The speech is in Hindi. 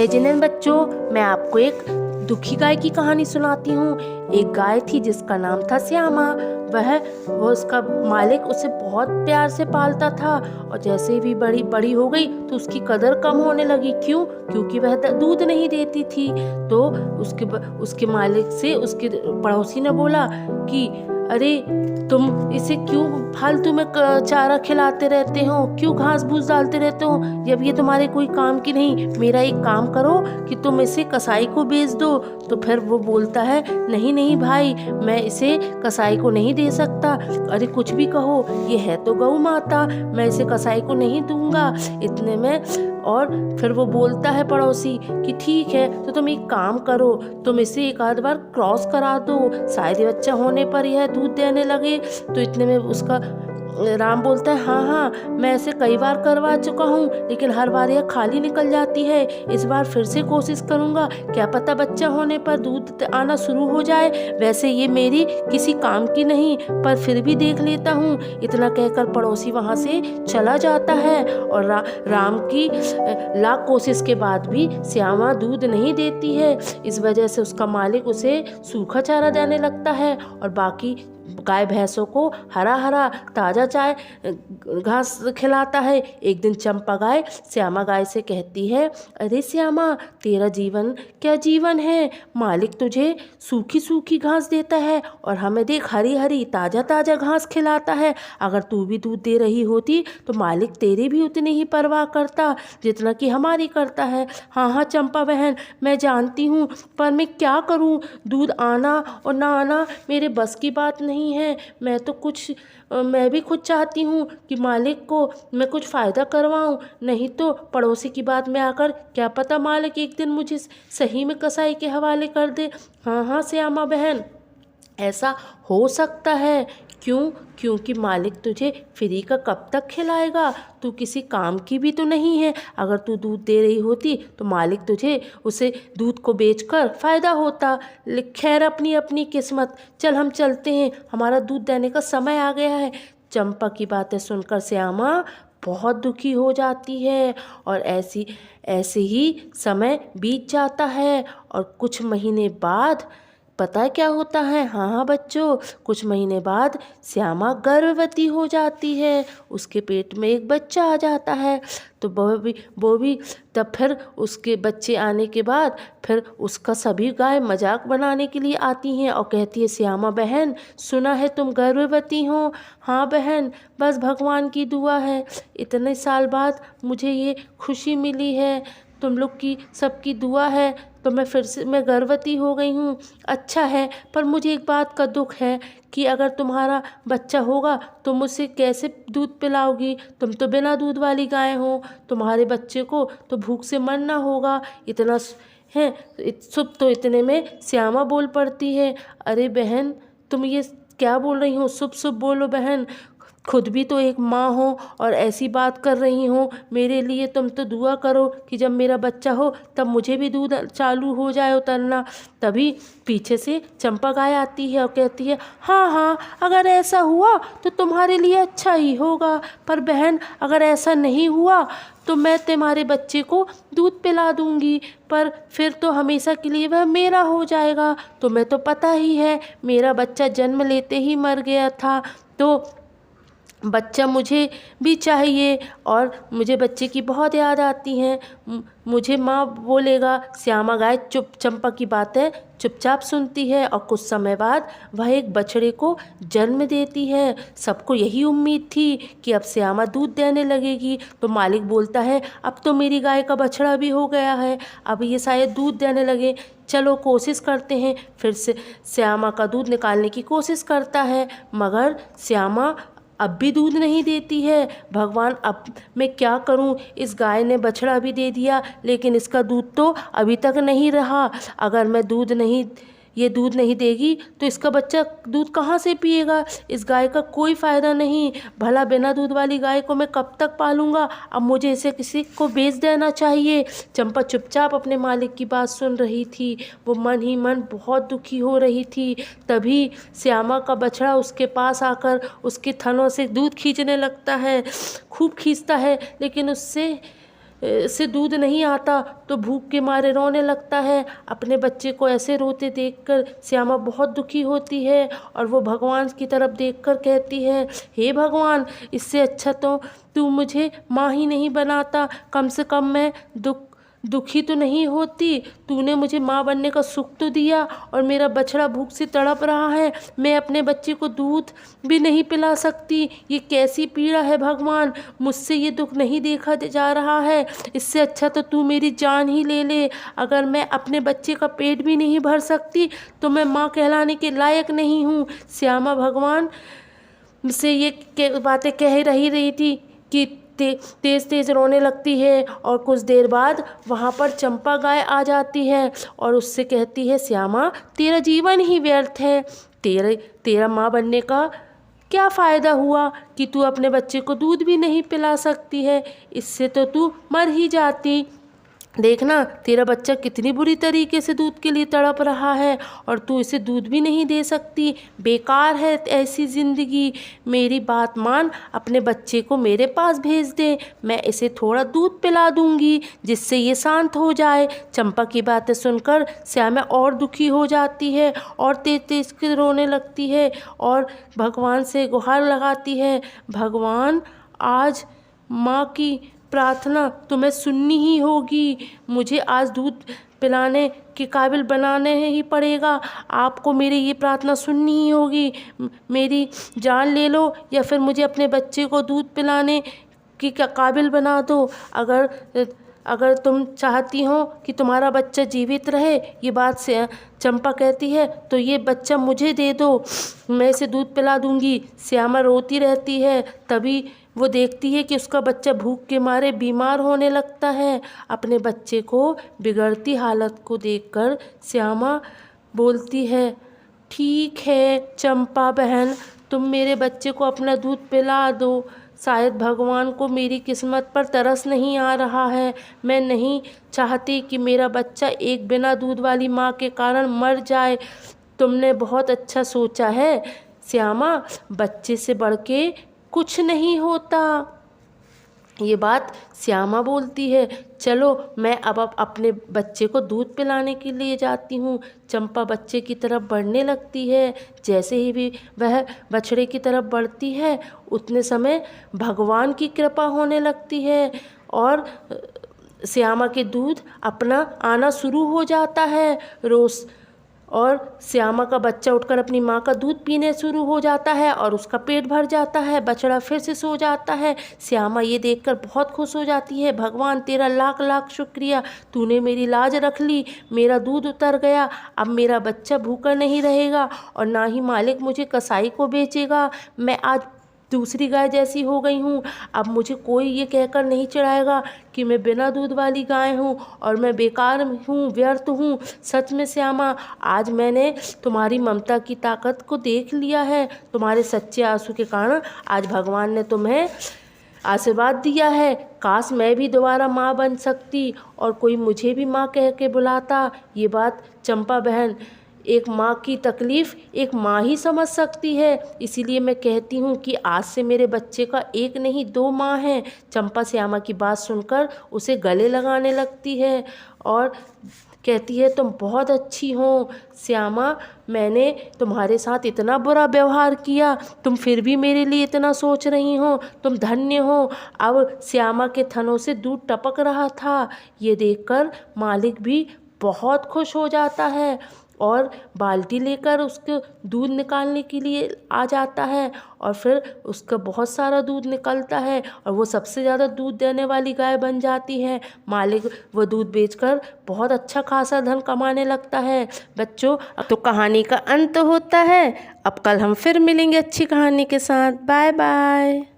जय जिनेंद्र बच्चों, मैं आपको एक दुखी गाय की कहानी सुनाती हूँ। एक गाय थी जिसका नाम था श्यामा। वह उसका मालिक उसे बहुत प्यार से पालता था और जैसे ही बड़ी बड़ी हो गई तो उसकी कदर कम होने लगी। क्यों? क्योंकि वह दूध नहीं देती थी। तो उसके मालिक से उसके पड़ोसी ने बोला कि अरे तुम इसे क्यों फालतू में चारा खिलाते रहते हो, क्यों घास भूस डालते रहते हो, जब ये तुम्हारे कोई काम की नहीं। मेरा एक काम करो कि तुम इसे कसाई को बेच दो। तो फिर वो बोलता है नहीं नहीं भाई, मैं इसे कसाई को नहीं दे सकता। अरे कुछ भी कहो, ये है तो गौ माता, मैं इसे कसाई को नहीं दूंगा। इतने में और फिर वो बोलता है पड़ोसी कि ठीक है, तो तुम एक काम करो, तुम इसे एक आध बार क्रॉस करा दो, शायद बच्चा होने पर यह दूध देने लगे। तो इतने में उसका राम बोलता है हाँ हाँ, मैं ऐसे कई बार करवा चुका हूँ, लेकिन हर बार यह खाली निकल जाती है। इस बार फिर से कोशिश करूँगा, क्या पता बच्चा होने पर दूध आना शुरू हो जाए। वैसे ये मेरी किसी काम की नहीं, पर फिर भी देख लेता हूँ। इतना कहकर पड़ोसी वहाँ से चला जाता है और राम की लाख कोशिश के बाद भी श्यामा दूध नहीं देती है। इस वजह से उसका मालिक उसे सूखा चारा देने लगता है और बाकी गाय भैंसों को हरा हरा ताज़ा चाय घास खिलाता है। एक दिन चंपा गाय श्यामा गाय से कहती है, अरे श्यामा, तेरा जीवन क्या जीवन है, मालिक तुझे सूखी सूखी घास देता है और हमें देख हरी हरी ताज़ा ताज़ा घास खिलाता है। अगर तू भी दूध दे रही होती तो मालिक तेरी भी उतनी ही परवाह करता जितना कि हमारी करता है। हाँ हाँ चंपा बहन, मैं जानती हूँ, पर मैं क्या करूँ, दूध आना और ना आना मेरे बस की बात नहीं है। मैं भी खुद चाहती हूँ कि मालिक को मैं कुछ फ़ायदा करवाऊँ, नहीं तो पड़ोसी की बात में आकर क्या पता मालिक एक दिन मुझे सही में कसाई के हवाले कर दे। हाँ हाँ श्यामा बहन, ऐसा हो सकता है। क्यों? क्योंकि मालिक तुझे फ्री का कब तक खिलाएगा, तू किसी काम की भी तो नहीं है। अगर तू दूध दे रही होती तो मालिक तुझे उसे दूध को बेचकर फ़ायदा होता। खैर अपनी अपनी किस्मत, चल हम चलते हैं, हमारा दूध देने का समय आ गया है। चंपा की बातें सुनकर श्यामा बहुत दुखी हो जाती है और ऐसे ही समय बीत जाता है और कुछ महीने बाद पता है क्या होता है? हाँ हाँ बच्चों, कुछ महीने बाद श्यामा गर्भवती हो जाती है। उसके पेट में एक बच्चा आ जाता है। तो वो भी तब फिर उसके बच्चे आने के बाद फिर उसका सभी गाय मजाक बनाने के लिए आती हैं और कहती है, श्यामा बहन सुना है तुम गर्भवती हो। हाँ बहन, बस भगवान की दुआ है, इतने साल बाद मुझे ये खुशी मिली है, तुम लोग की सबकी दुआ है तो मैं गर्भवती हो गई हूँ। अच्छा है, पर मुझे एक बात का दुख है कि अगर तुम्हारा बच्चा होगा तो मुझसे कैसे दूध पिलाओगी? तुम तो बिना दूध वाली गाय हो, तुम्हारे बच्चे को तो भूख से मरना होगा। इतना है शुभ। तो इतने में श्यामा बोल पड़ती है, अरे बहन तुम ये क्या बोल रही हो, शुभ शुभ बोलो बहन, खुद भी तो एक माँ हो और ऐसी बात कर रही हो। मेरे लिए तुम तो दुआ करो कि जब मेरा बच्चा हो तब मुझे भी दूध चालू हो जाए उतरना। तभी पीछे से चंपा गाय आती है और कहती है, हाँ हाँ, अगर ऐसा हुआ तो तुम्हारे लिए अच्छा ही होगा, पर बहन अगर ऐसा नहीं हुआ तो मैं तुम्हारे बच्चे को दूध पिला दूंगी, पर फिर तो हमेशा के लिए वह मेरा हो जाएगा। तुम्हें तो पता ही है मेरा बच्चा जन्म लेते ही मर गया था, तो बच्चा मुझे भी चाहिए और मुझे बच्चे की बहुत याद आती है। मुझे माँ बोलेगा। श्यामा गाय चंपा की बातें चुपचाप सुनती है और कुछ समय बाद वह एक बछड़े को जन्म देती है। सबको यही उम्मीद थी कि अब श्यामा दूध देने लगेगी। तो मालिक बोलता है, अब तो मेरी गाय का बछड़ा भी हो गया है, अब ये शायद दूध देने लगे, चलो कोशिश करते हैं। फिर से श्यामा का दूध निकालने की कोशिश करता है, मगर श्यामा अब भी दूध नहीं देती है। भगवान अब मैं क्या करूं, इस गाय ने बछड़ा भी दे दिया लेकिन इसका दूध तो अभी तक नहीं रहा। अगर मैं ये दूध नहीं देगी तो इसका बच्चा दूध कहाँ से पिएगा? इस गाय का कोई फ़ायदा नहीं, भला बिना दूध वाली गाय को मैं कब तक पालूंगा? अब मुझे इसे किसी को बेच देना चाहिए। चंपा चुपचाप अपने मालिक की बात सुन रही थी, वो मन ही मन बहुत दुखी हो रही थी। तभी श्यामा का बछड़ा उसके पास आकर उसके थनों से दूध खींचने लगता है, खूब खींचता है, लेकिन उससे से दूध नहीं आता तो भूख के मारे रोने लगता है। अपने बच्चे को ऐसे रोते देखकर श्यामा बहुत दुखी होती है और वो भगवान की तरफ देखकर कहती है, हे भगवान, इससे अच्छा तो तू मुझे माँ ही नहीं बनाता, कम से कम मैं दुखी तो नहीं होती। तूने मुझे माँ बनने का सुख तो दिया और मेरा बछड़ा भूख से तड़प रहा है, मैं अपने बच्चे को दूध भी नहीं पिला सकती। ये कैसी पीड़ा है भगवान, मुझसे ये दुख नहीं देखा जा रहा है। इससे अच्छा तो तू मेरी जान ही ले ले। अगर मैं अपने बच्चे का पेट भी नहीं भर सकती तो मैं माँ कहलाने के लायक नहीं हूँ। श्यामा भगवान से ये बातें कह रही थी कि तेज तेज रोने लगती है और कुछ देर बाद वहाँ पर चंपा गाय आ जाती है और उससे कहती है, श्यामा, तेरा जीवन ही व्यर्थ है। तेरा माँ बनने का क्या फ़ायदा हुआ कि तू अपने बच्चे को दूध भी नहीं पिला सकती है। इससे तो तू मर ही जाती। देखना, तेरा बच्चा कितनी बुरी तरीके से दूध के लिए तड़प रहा है और तू इसे दूध भी नहीं दे सकती। बेकार है ऐसी ज़िंदगी। मेरी बात मान, अपने बच्चे को मेरे पास भेज दे, मैं इसे थोड़ा दूध पिला दूंगी जिससे ये शांत हो जाए। चंपा की बातें सुनकर श्यामा और दुखी हो जाती है और तेज तेज के रोने लगती है और भगवान से गुहार लगाती है, भगवान, आज माँ की प्रार्थना तुम्हें सुननी ही होगी। मुझे आज दूध पिलाने के काबिल बनाने ही पड़ेगा। आपको मेरी ये प्रार्थना सुननी ही होगी। मेरी जान ले लो या फिर मुझे अपने बच्चे को दूध पिलाने की काबिल बना दो। अगर तुम चाहती हो कि तुम्हारा बच्चा जीवित रहे, ये बात से चंपा कहती है, तो ये बच्चा मुझे दे दो, मैं इसे दूध पिला दूंगी। श्यामा रोती रहती है। तभी वो देखती है कि उसका बच्चा भूख के मारे बीमार होने लगता है। अपने बच्चे को बिगड़ती हालत को देखकर श्यामा बोलती है, ठीक है चंपा बहन, तुम मेरे बच्चे को अपना दूध पिला दो। शायद भगवान को मेरी किस्मत पर तरस नहीं आ रहा है। मैं नहीं चाहती कि मेरा बच्चा एक बिना दूध वाली माँ के कारण मर जाए। तुमने बहुत अच्छा सोचा है श्यामा, बच्चे से बढ़ के कुछ नहीं होता। ये बात श्यामा बोलती है। चलो, मैं अब अपने बच्चे को दूध पिलाने के लिए जाती हूँ। चंपा बच्चे की तरफ बढ़ने लगती है। जैसे ही भी वह बछड़े की तरफ बढ़ती है, उतने समय भगवान की कृपा होने लगती है और श्यामा के दूध अपना आना शुरू हो जाता है रोज़। और श्यामा का बच्चा उठकर अपनी माँ का दूध पीने शुरू हो जाता है और उसका पेट भर जाता है। बछड़ा फिर से सो जाता है। श्यामा ये देखकर बहुत खुश हो जाती है, भगवान तेरा लाख लाख शुक्रिया, तूने मेरी लाज रख ली, मेरा दूध उतर गया। अब मेरा बच्चा भूखा नहीं रहेगा और ना ही मालिक मुझे कसाई को बेचेगा। मैं आज दूसरी गाय जैसी हो गई हूँ। अब मुझे कोई ये कहकर नहीं चढ़ाएगा कि मैं बिना दूध वाली गाय हूँ और मैं बेकार हूँ, व्यर्थ हूँ। सच में श्यामा, आज मैंने तुम्हारी ममता की ताकत को देख लिया है। तुम्हारे सच्चे आंसू के कारण आज भगवान ने तुम्हें आशीर्वाद दिया है। काश मैं भी दोबारा माँ बन सकती और कोई मुझे भी माँ कह के बुलाता। ये बात चंपा बहन, एक माँ की तकलीफ़ एक माँ ही समझ सकती है। इसीलिए मैं कहती हूँ कि आज से मेरे बच्चे का एक नहीं 2 माँ हैं। चंपा श्यामा की बात सुनकर उसे गले लगाने लगती है और कहती है, तुम बहुत अच्छी हो श्यामा, मैंने तुम्हारे साथ इतना बुरा व्यवहार किया, तुम फिर भी मेरे लिए इतना सोच रही हो, तुम धन्य हो। अब श्यामा के थनों से दूध टपक रहा था। ये देखकर मालिक भी बहुत खुश हो जाता है और बाल्टी लेकर उसके दूध निकालने के लिए आ जाता है और फिर उसका बहुत सारा दूध निकलता है और वो सबसे ज़्यादा दूध देने वाली गाय बन जाती है। मालिक वो दूध बेचकर बहुत अच्छा खासा धन कमाने लगता है। बच्चों, अब तो कहानी का अंत होता है। अब कल हम फिर मिलेंगे अच्छी कहानी के साथ। Bye bye.